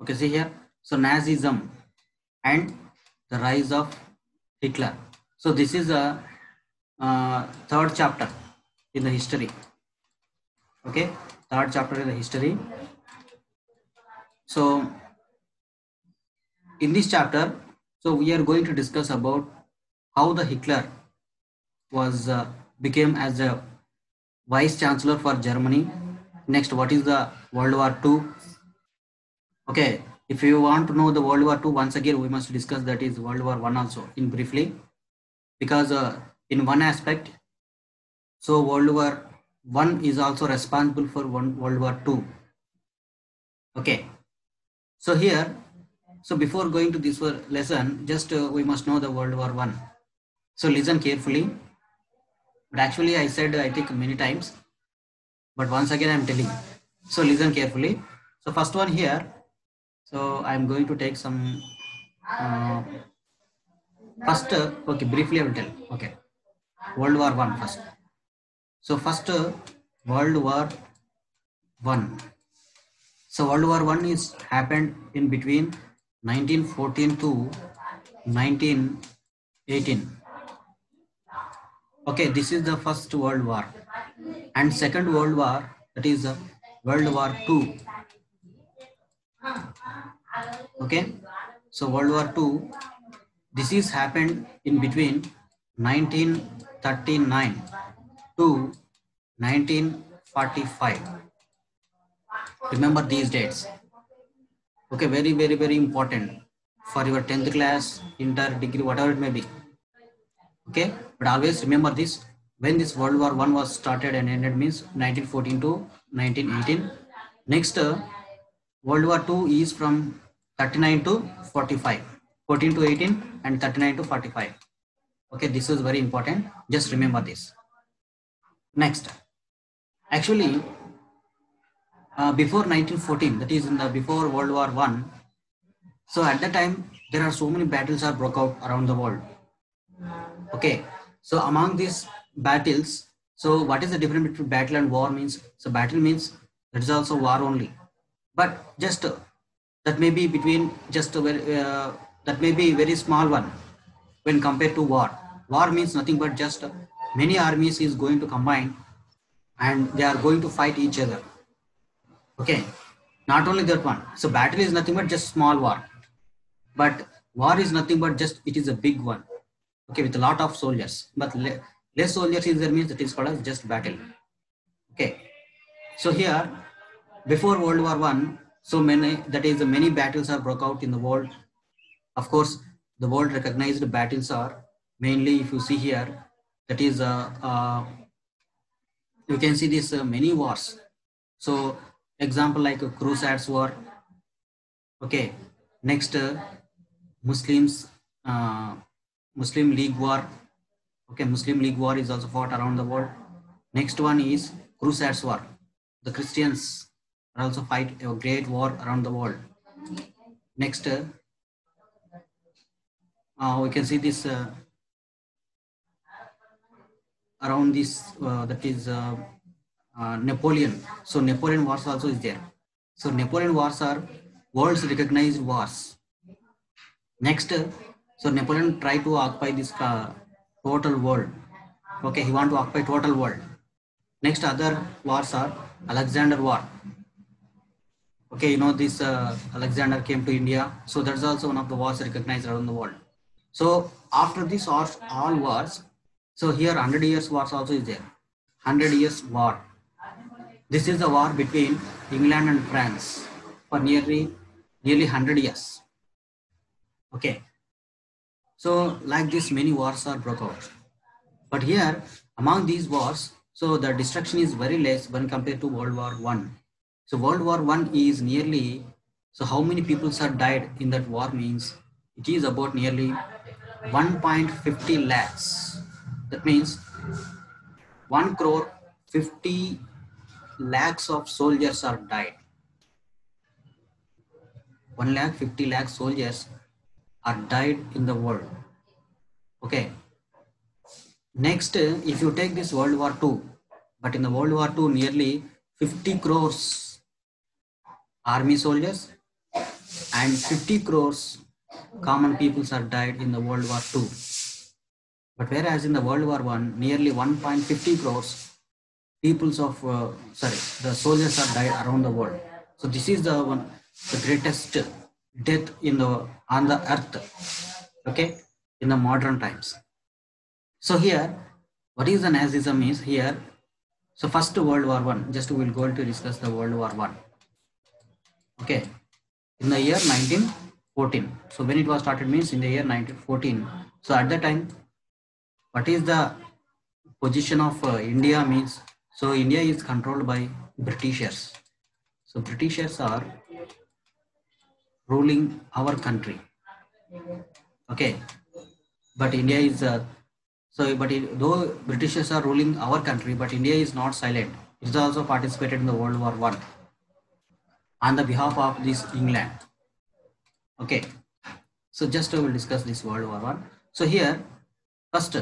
Okay, see here. So Nazism and the rise of Hitler. So this is a third chapter in the history. Okay, third chapter in the history. So in this chapter, so we are going to discuss about how the Hitler was became as a vice chancellor for Germany. Next, what is the World War II? Okay, if you want to know the World War II, once again we must discuss that is World War I also in briefly, because in one aspect, so World War I is also responsible for World War II. Okay, so here, so before going to this lesson, just we must know the World War I. So listen carefully. But actually, I said I think many times, but once again I'm telling. So listen carefully. So first one here. So I'm going to take some. First, okay, briefly I will tell. Okay, World War I first. So first, World War I. So World War I is happened in between 1914 to 1918. Okay, this is the first World War, and Second World War, that is World War II. Okay, so World War II, this is happened in between 1939 to 1945. Remember these dates. Okay, very, very, very important for your 10th class, inter, degree, whatever it may be. Okay, but always remember this. When this World War I was started and ended means 1914 to 1918. Next, World War II is from 39 to 45, 14 to 18 and 39 to 45. Okay, this is very important. Just remember this. Next, actually, before 1914, that is in the before World War I. So at that time, there are so many battles are broke out around the world. Okay, so among these battles, so what is the difference between battle and war means? So battle means that is also war only, but just that may be between just that may be very small one when compared to war. War means nothing but just many armies is going to combine and they are going to fight each other. Okay, not only that one. So battle is nothing but just small war, but war is nothing but just it is a big one. Okay, with a lot of soldiers, but less soldiers is there means it is called as just battle. Okay, so here before World War I, so many, that is many battles are broke out in the world. Of course, the world recognized battles are mainly, if you see here, that is you can see this many wars. So example like a Crusades war. Okay, next Muslims Muslim League war. Okay, Muslim League war is also fought around the world. Next one is Crusades war. The Christians are also fight a great war around the world. Next, we can see this around this that is Napoleon. So Napoleon wars also is there. So Napoleon wars are world's recognized wars. Next, so Napoleon tried to occupy this total world. Okay, he want to occupy total world. Next, other wars are Alexander war. Okay, you know this Alexander came to India. So that's also one of the wars recognized around the world. So after this all wars, so here 100 years wars also is there. 100 years war. This is the war between England and France for nearly 100 years. Okay. So like this many wars are broke out. But here among these wars, so the destruction is very less when compared to World War I. So World War I is nearly, so how many people are died in that war means it is about nearly 1.50 lakhs. That means 1 crore 50 lakhs of soldiers are died. 1 lakh 50 lakh soldiers are died in the world. Okay. Next, if you take this World War II, but in the World War II, nearly 50 crores army soldiers and 50 crores common peoples are died in the World War II. But whereas in the World War I, nearly 1.50 crores peoples of the soldiers are died around the world. So this is the greatest death on the earth. Okay, in the modern times. So here, what is the Nazism is here? So first World War One. Just we will go to discuss the World War One. Okay, in the year 1914. So when it was started means in the year 1914. So at that time, what is the position of India means? So India is controlled by Britishers. So Britishers are ruling our country. Okay, but India is though Britishers are ruling our country, but India is not silent. It is also participated in the World War One on the behalf of this England. Okay, so just we will discuss this World War One. So here, first,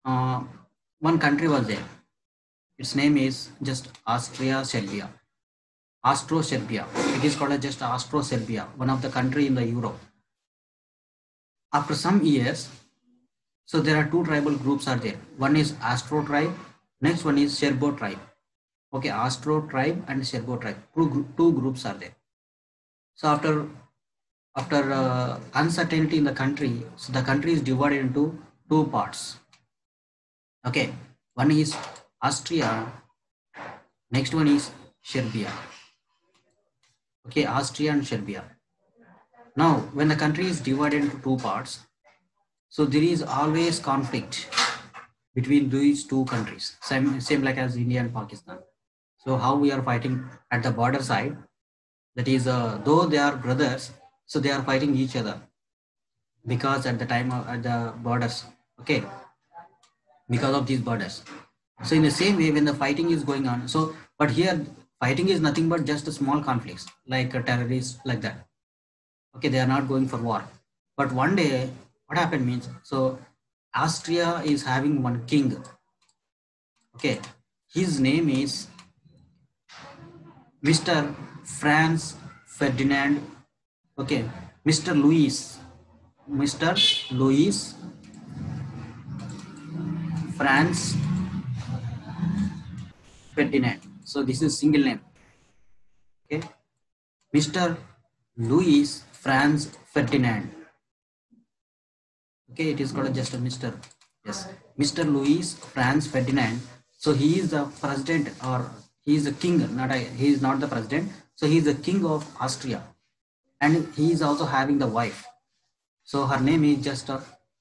one country was there. Its name is just Austria-Serbia. Austro-Serbia. It is called as just Austro-Serbia, one of the country in the Europe. After some years, so there are two tribal groups are there. One is Astro tribe, next one is Serbo tribe. Okay, Astro tribe and Serbo tribe. Two groups are there. So after uncertainty in the country, so the country is divided into two parts. Okay, one is Austria, next one is Serbia. Okay, Austria and Serbia. Now, when the country is divided into two parts, so there is always conflict between these two countries, same like as India and Pakistan. So how we are fighting at the border side, that is, though they are brothers, so they are fighting each other because at the time at the borders, okay, because of these borders. So in the same way, when the fighting is going on, so but here fighting is nothing but just a small conflicts like terrorists like that. Okay, they are not going for war. But one day, what happened means, so Austria is having one king. Okay, his name is Mr. Franz Ferdinand. Okay, Mr. Louis Franz Ferdinand. So this is single name. Okay, Mr. Louis Franz Ferdinand. Okay, it is called just a Mr. Yes, Mr. Louis Franz Ferdinand. So he is the president, or he is the king. He is not the president. So he is the king of Austria, and he is also having the wife. So her name is just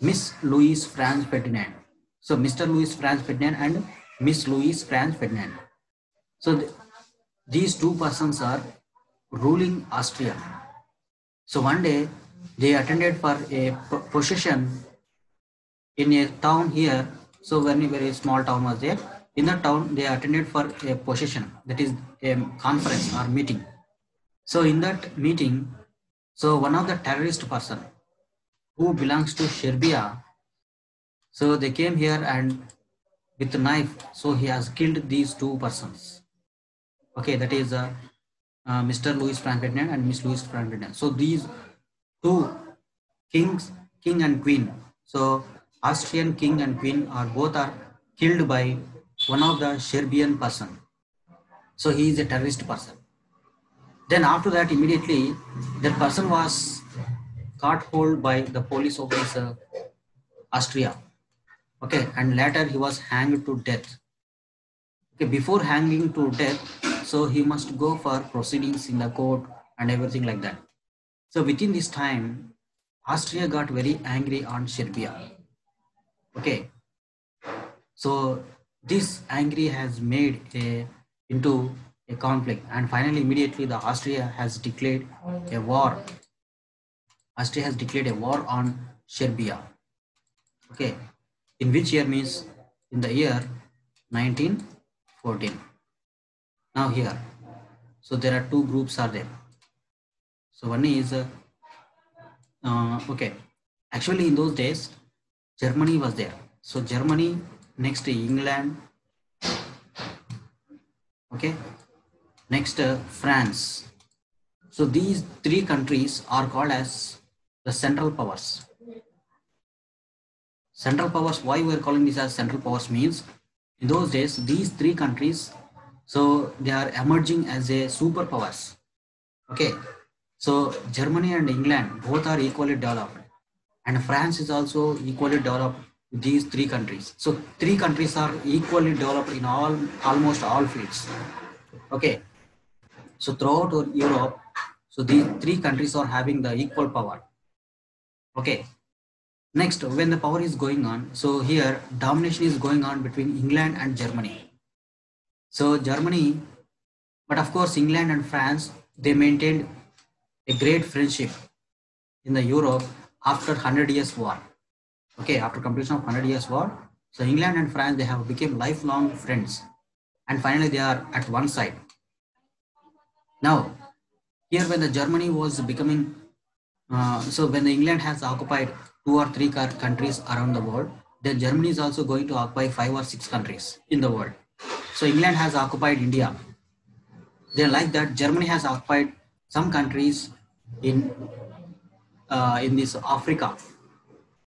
Miss Louis Franz Ferdinand. So Mr. Louis Franz Ferdinand and Miss Louis Franz Ferdinand. So these two persons are ruling Austria. So one day they attended for a procession in a town here. So very small town was there. In that town they attended for a procession, that is a conference or meeting. So in that meeting, so one of the terrorist person who belongs to Serbia, so they came here and with a knife, so he has killed these two persons. Okay, that is Mr. Louis Franz Ferdinand and Miss Louis Franz Ferdinand. So these two kings, king and queen, so Austrian king and queen are both killed by one of the Serbian person. So he is a terrorist person. Then after that, immediately that person was caught hold by the police officer Austria. Okay, and later he was hanged to death. Okay, before hanging to death, so he must go for proceedings in the court and everything like that. So within this time, Austria got very angry on Serbia. Okay, so this angry has made into a conflict, and finally immediately the Austria has declared a war. Austria has declared a war on Serbia. Okay, in which year means in the year 1914. Now here, so there are two groups are there. So one is okay, actually in those days Germany was there. So Germany, next England, okay, next France. So these three countries are called as the central powers. Central powers, why we are calling this as central powers means in those days, these three countries, so they are emerging as a superpowers. Okay. So Germany and England both are equally developed, and France is also equally developed with these three countries. So three countries are equally developed in almost all fields. Okay. So throughout Europe, so these three countries are having the equal power. Okay. Next, when the power is going on, so here domination is going on between England and Germany. So Germany, but of course England and France, they maintained a great friendship in the Europe after 100 years war. Okay, after completion of 100 years war, so England and France, they have become lifelong friends, and finally they are at one side. Now, here when the Germany was becoming, so when the England has occupied two or three countries around the world, then Germany is also going to occupy 5 or 6 countries in the world. So England has occupied India. Then like that, Germany has occupied some countries in this Africa.